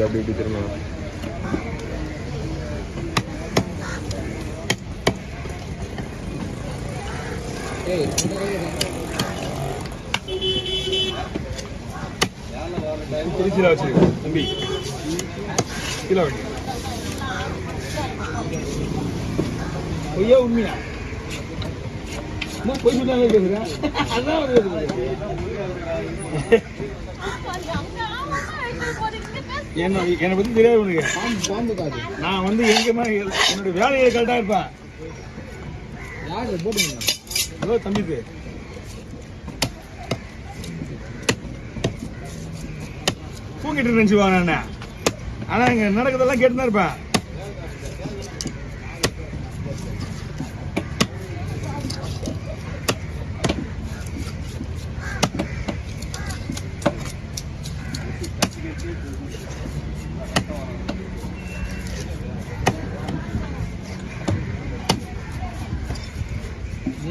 அப்படி திரும்ப திருச்சியில் வச்சு தம்பி கீழே வண்டி பொய்யா உண்மையா பொய் சொன்னாலே பேசுறேன் அதான் என்னை பத்தி தெரியாது உனக்கு. பாம்பு காது நான் வந்து எங்கேயுமே என்னோட வேலையை கரெக்டாக இருப்பேன். யாரு போட்டுங்க ஹலோ தம்பிக்கு தூங்கிட்டு நினச்சிவாங்க நான். ஆனால் இங்கே நடக்கிறதெல்லாம் கேட்டு தான் இருப்பேன்.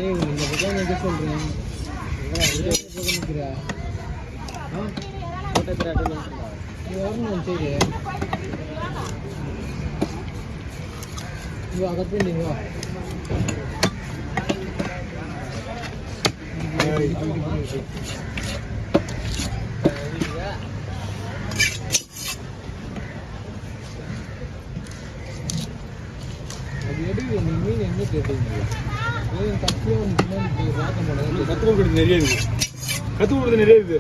இந்த பக்கம் எங்க சொல்றேன் அகப்பீங்க அது எடு நீ மீன் எங்க கேட்டீங்க கற்றுக் கொடுக்குறது நிறைய இருக்கு. கற்றுக் கொடுக்குறது நிறைய இருக்கு.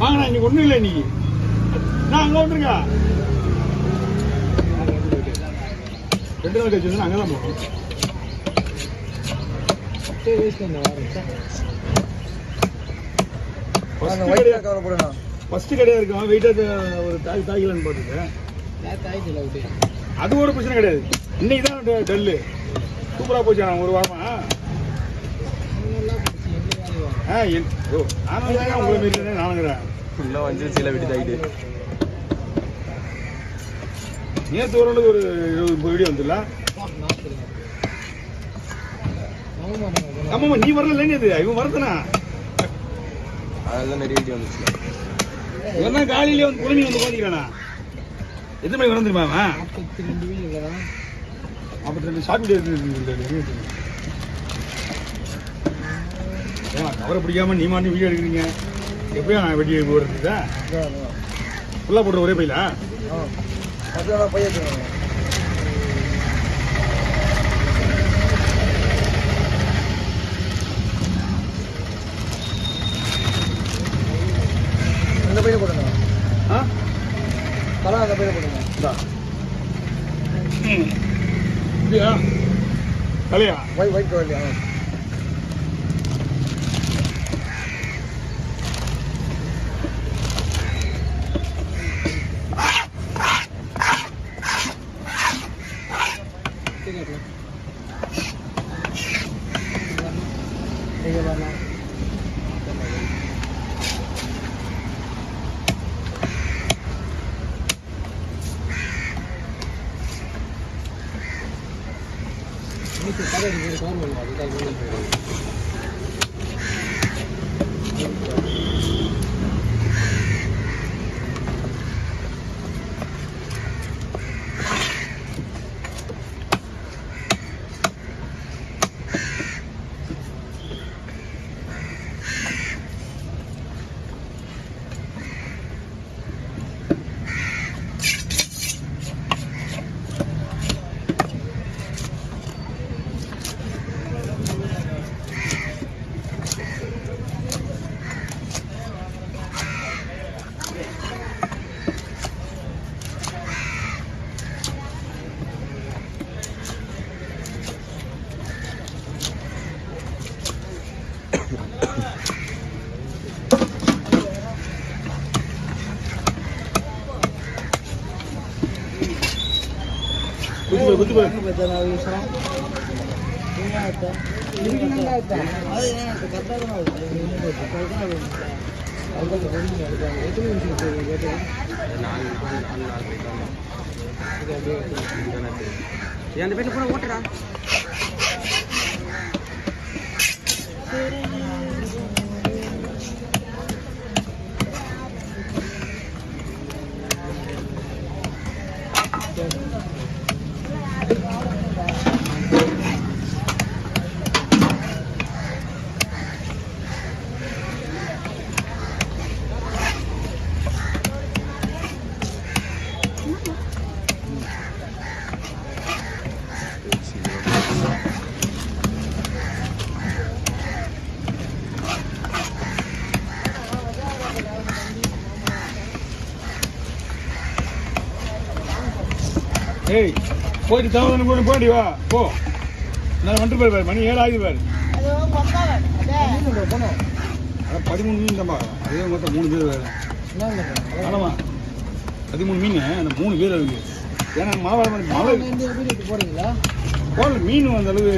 வாங்கண்ணா இன்னைக்கு ஒன்றும் இல்லை. இன்னைக்கு நான் அங்கே வந்துருங்க. 2 நாள் கழிச்சு அங்கே தான் போகணும். ஃபர்ஸ்ட் கடையாக இருக்கும். வெயிட்டாக ஒரு தாய்க்கலான்னு பார்த்துட்டு அது ஒரு பிரச்சனை கிடையாது. இன்னைக்கு தான் டல்லு சூப்பராக போச்சு. நான் ஒரு வாரமா நானும் உங்களை மீறி நானுங்கிறேன். ஃபுல்லாக வந்து சில விட்டு தாக்கிட்டு நேற்று ஓரளவுக்கு ஒரு 20 வீடியோ வந்துடல. ஆமாம்மா நீ வரல இது இவன் வரதுனா அதுதான் நிறைய வீடியோ வந்துச்சு. இவன் காலையிலே வந்து குழந்தைங்க வந்து உட்காந்துக்கிறானா. எத்தனை மணிக்கு வர தெரியுமா? 42 ஷார்ட் வீடியோ கவரை பிடிக்காம நீ மாட்டி வீடியோ எடுக்கிறீங்க. எப்படியா நான் வெட்டி போடுறதுக்கா ஃபுல்லாக போடுற ஒரே பையில பையன் அந்த பையனை போடுங்க. தலா அந்த பையனை போடுங்க. இல்லையா தலையா ஒயிட் கலர்லையா? குத்து போய் அந்த பேர்ல கூட ஓட்டுடா. ஏய் போயிட்டு தாமதம் கூட போடி வா போ. நான் வந்துட்டு பாரு மணி 7 ஆகுது பாரு. அதான் 13 மீன் தான்ப்பா. அதே மொத்தம் 3 பேர் வேறு. ஆமாம்மா 13 மீன் அந்த 3 பேர் இருக்கு. ஏன்னா மழை போறீங்களா? போடல மீன் அந்த அளவு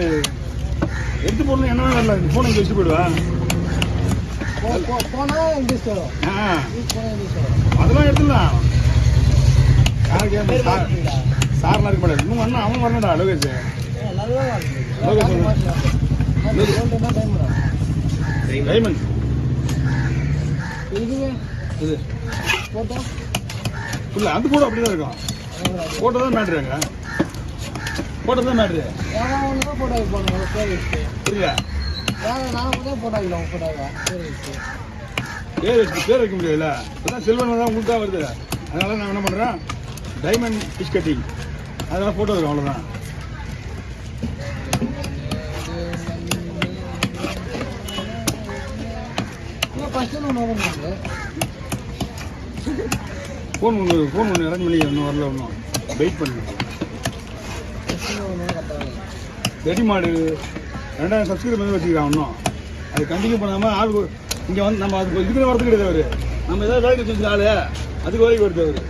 எடுத்து போடணும் என்ன வரல. ஃபோனை இங்கே வச்சுட்டு போயிடுவேன். போனா இங்கிலீஷ் வரும். அதெல்லாம் எடுத்துடலாம். யாருக்கு சார்லாம் இருக்க மாட்டாரு. இன்னும் வரணும் அவன் வரணும்டா லோகேஷ். டைமண்ட் இது இல்லை அந்த கூட அப்படி தான் இருக்கும். போட்டோ தான் மேட்ருங்க. போட்டோ தான் மேட்ரு. புரியல பேர் வைக்க முடியாதுல்ல. இப்போதான் செல்வன் தான் உங்களுக்கு தான் வருது. அதனால நான் என்ன பண்ணுறேன் டைமண்ட் ஃபிஷ் கட்டிங் அதெல்லாம் ஃபோட்டோ இருக்கும் அவ்வளோதான். ஃபோன் ஒன்று அரேஞ்ச் பண்ணி இன்னும் வரல. ஒன்றும் வெயிட் பண்ணுங்க. ரெடி மாடு 2000 சப்ஸ்கிரைபர் வந்து வச்சுக்கிறான். இன்னும் அது கண்டினியூ பண்ணாமல் ஆள் இங்கே வந்து நம்ம அதுக்கு இதுக்குன்னு வரது கிடையாது. அவர் நம்ம ஏதாவது வேலைக்கு வச்சுருக்க ஆள் அதுக்கு வரைக்கும் வருது அவர்.